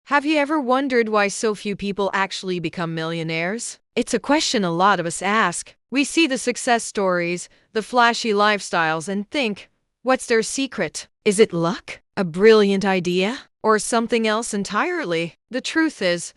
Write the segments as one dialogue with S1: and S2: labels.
S1: Have you ever wondered why so few people actually become millionaires? It's a question a lot of us ask. We see the success stories, the flashy lifestyles, and think, what's their secret? Is it luck? A brilliant idea? Or something else entirely? The truth is,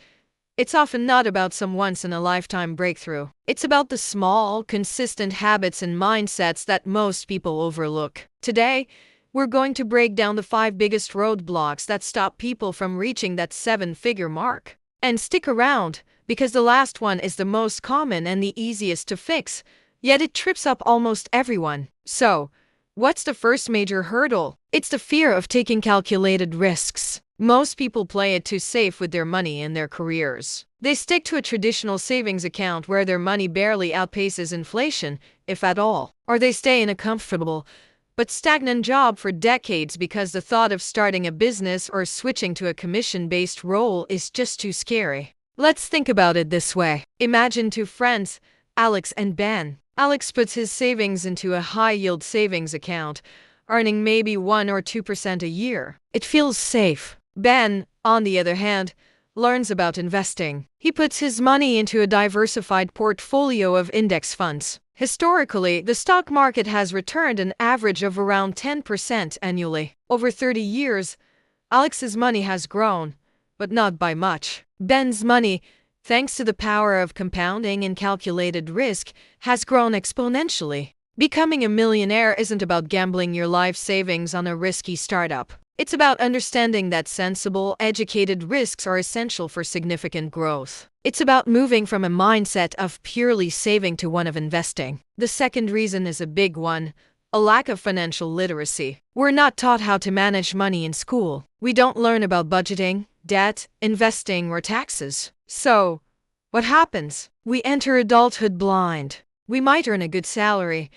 S1: it's often not about some once-in-a-lifetime breakthrough. It's about the small, consistent habits and mindsets that most people overlook. Today, we're going to break down the 5 biggest roadblocks that stop people from reaching that 7-figure mark. And stick around, because the last one is the most common and the easiest to fix, yet it trips up almost everyone. So, what's the first major hurdle? It's the fear of taking calculated risks. Most people play it too safe with their money and their careers. They stick to a traditional savings account where their money barely outpaces inflation, if at all. Or they stay in a comfortable but stagnant job for decades because the thought of starting a business or switching to a commission-based role is just too scary. Let's think about it this way. Imagine 2 friends, Alex and Ben. Alex puts his savings into a high-yield savings account, earning maybe 1 or 2% a year. It feels safe. Ben, on the other hand, learns about investing. He puts his money into a diversified portfolio of index funds. Historically, the stock market has returned an average of around 10% annually. Over 30 years, Alex's money has grown, but not by much. Ben's money, thanks to the power of compounding and calculated risk, has grown exponentially. Becoming a millionaire isn't about gambling your life savings on a risky startup. It's about understanding that sensible, educated risks are essential for significant growth. It's about moving from a mindset of purely saving to one of investing. The second reason is a big one: a lack of financial literacy. We're not taught how to manage money in school. We don't learn about budgeting, debt, investing, or taxes. So, what happens? We enter adulthood blind. We might earn a good salary,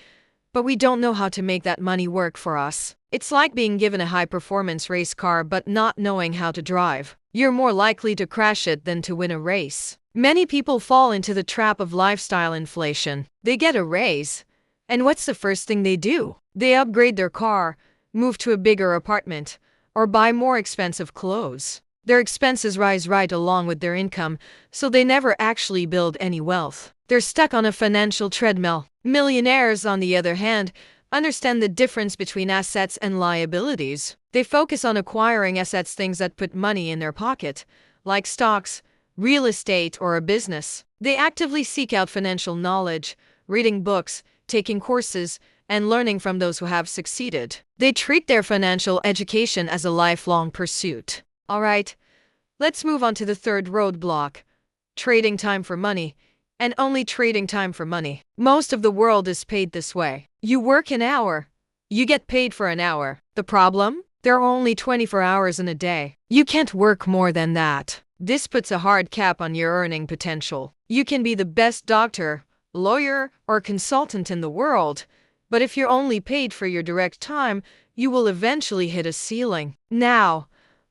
S1: but we don't know how to make that money work for us. It's like being given a high-performance race car but not knowing how to drive. You're more likely to crash it than to win a race. Many people fall into the trap of lifestyle inflation. They get a raise, and what's the first thing they do? They upgrade their car, move to a bigger apartment, or buy more expensive clothes. Their expenses rise right along with their income, so they never actually build any wealth. They're stuck on a financial treadmill. Millionaires, on the other hand, understand the difference between assets and liabilities. They focus on acquiring assets, things that put money in their pocket, like stocks, real estate, or a business. They actively seek out financial knowledge, reading books, taking courses, and learning from those who have succeeded. They treat their financial education as a lifelong pursuit. All right, let's move on to the third roadblock: trading time for money. And only trading time for money. Most of the world is paid this way. You work an hour, you get paid for an hour. The problem? There are only 24 hours in a day. You can't work more than that. This puts a hard cap on your earning potential. You can be the best doctor, lawyer, or consultant in the world, but if you're only paid for your direct time, you will eventually hit a ceiling. Now,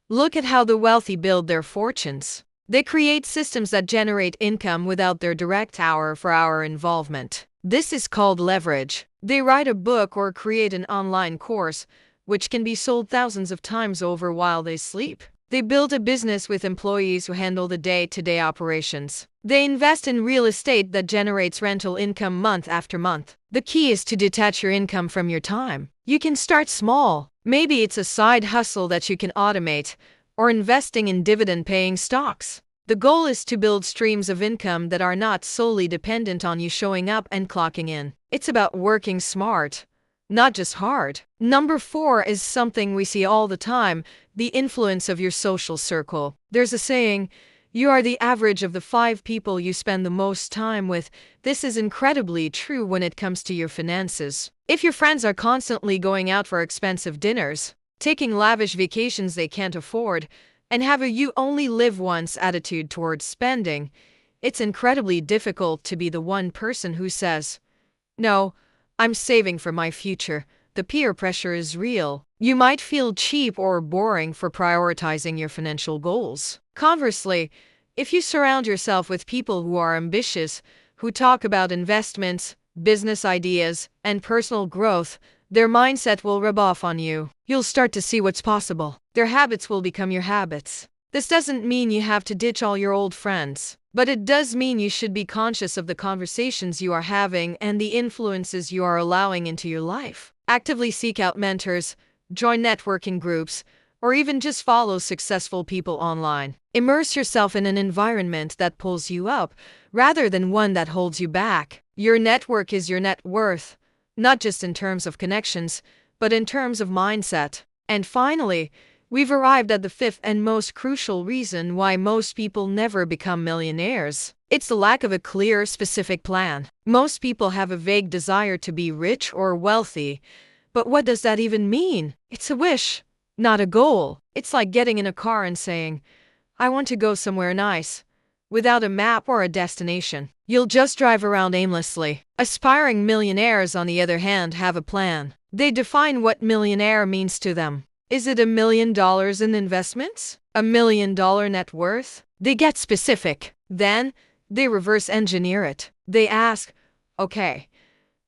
S1: look at how the wealthy build their fortunes. They create systems that generate income without their direct hour-for-hour involvement. This is called leverage. They write a book or create an online course, which can be sold thousands of times over while they sleep. They build a business with employees who handle the day-to-day operations. They invest in real estate that generates rental income month after month. The key is to detach your income from your time. You can start small. Maybe it's a side hustle that you can automate, or investing in dividend-paying stocks. The goal is to build streams of income that are not solely dependent on you showing up and clocking in. It's about working smart, not just hard. Number 4 is something we see all the time: the influence of your social circle. There's a saying, you are the average of the 5 people you spend the most time with. This is incredibly true when it comes to your finances. If your friends are constantly going out for expensive dinners, taking lavish vacations they can't afford, and have a you only live once attitude towards spending, it's incredibly difficult to be the one person who says, "No, I'm saving for my future." The peer pressure is real. You might feel cheap or boring for prioritizing your financial goals. Conversely, if you surround yourself with people who are ambitious, who talk about investments, business ideas, and personal growth, their mindset will rub off on you. You'll start to see what's possible. Their habits will become your habits. This doesn't mean you have to ditch all your old friends, but it does mean you should be conscious of the conversations you are having and the influences you are allowing into your life. Actively seek out mentors, join networking groups, or even just follow successful people online. Immerse yourself in an environment that pulls you up rather than one that holds you back. Your network is your net worth, not just in terms of connections, but in terms of mindset. And finally, we've arrived at the fifth and most crucial reason why most people never become millionaires. It's the lack of a clear, specific plan. Most people have a vague desire to be rich or wealthy, but what does that even mean? It's a wish, not a goal. It's like getting in a car and saying, I want to go somewhere nice, without a map or a destination. You'll just drive around aimlessly. Aspiring millionaires, on the other hand, have a plan. They define what millionaire means to them. Is it $1 million in investments? $1 million net worth? They get specific. Then, they reverse engineer it. They ask, okay,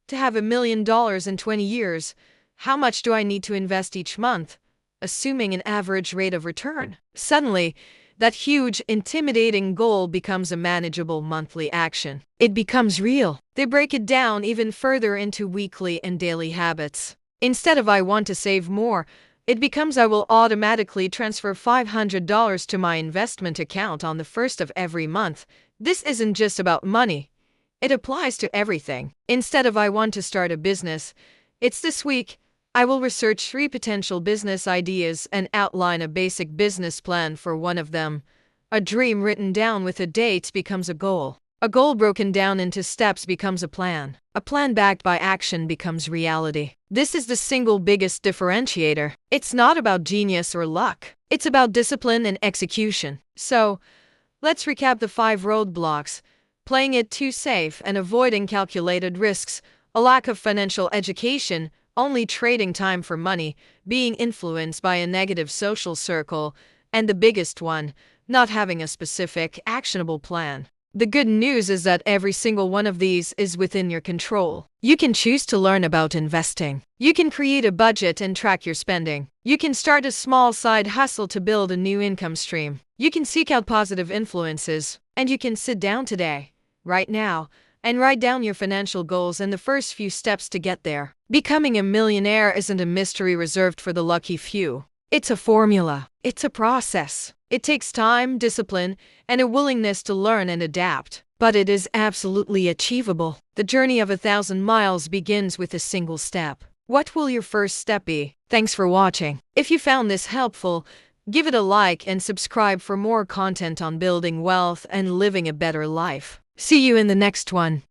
S1: to have $1 million in 20 years, how much do I need to invest each month, assuming an average rate of return? Suddenly, that huge, intimidating goal becomes a manageable monthly action. It becomes real. They break it down even further into weekly and daily habits. Instead of I want to save more, it becomes I will automatically transfer $500 to my investment account on the first of every month. This isn't just about money. It applies to everything. Instead of I want to start a business, it's this week, I will research 3 potential business ideas and outline a basic business plan for one of them. A dream written down with a date becomes a goal. A goal broken down into steps becomes a plan. A plan backed by action becomes reality. This is the single biggest differentiator. It's not about genius or luck. It's about discipline and execution. So, let's recap the 5 roadblocks: playing it too safe and avoiding calculated risks, a lack of financial education, only trading time for money, being influenced by a negative social circle, and the biggest one, not having a specific, actionable plan. The good news is that every single one of these is within your control. You can choose to learn about investing. You can create a budget and track your spending. You can start a small side hustle to build a new income stream. You can seek out positive influences. And you can sit down today, right now, and write down your financial goals and the first few steps to get there. Becoming a millionaire isn't a mystery reserved for the lucky few. It's a formula. It's a process. It takes time, discipline, and a willingness to learn and adapt. But it is absolutely achievable. The journey of 1,000 miles begins with a single step. What will your first step be? Thanks for watching. If you found this helpful, give it a like and subscribe for more content on building wealth and living a better life. See you in the next one.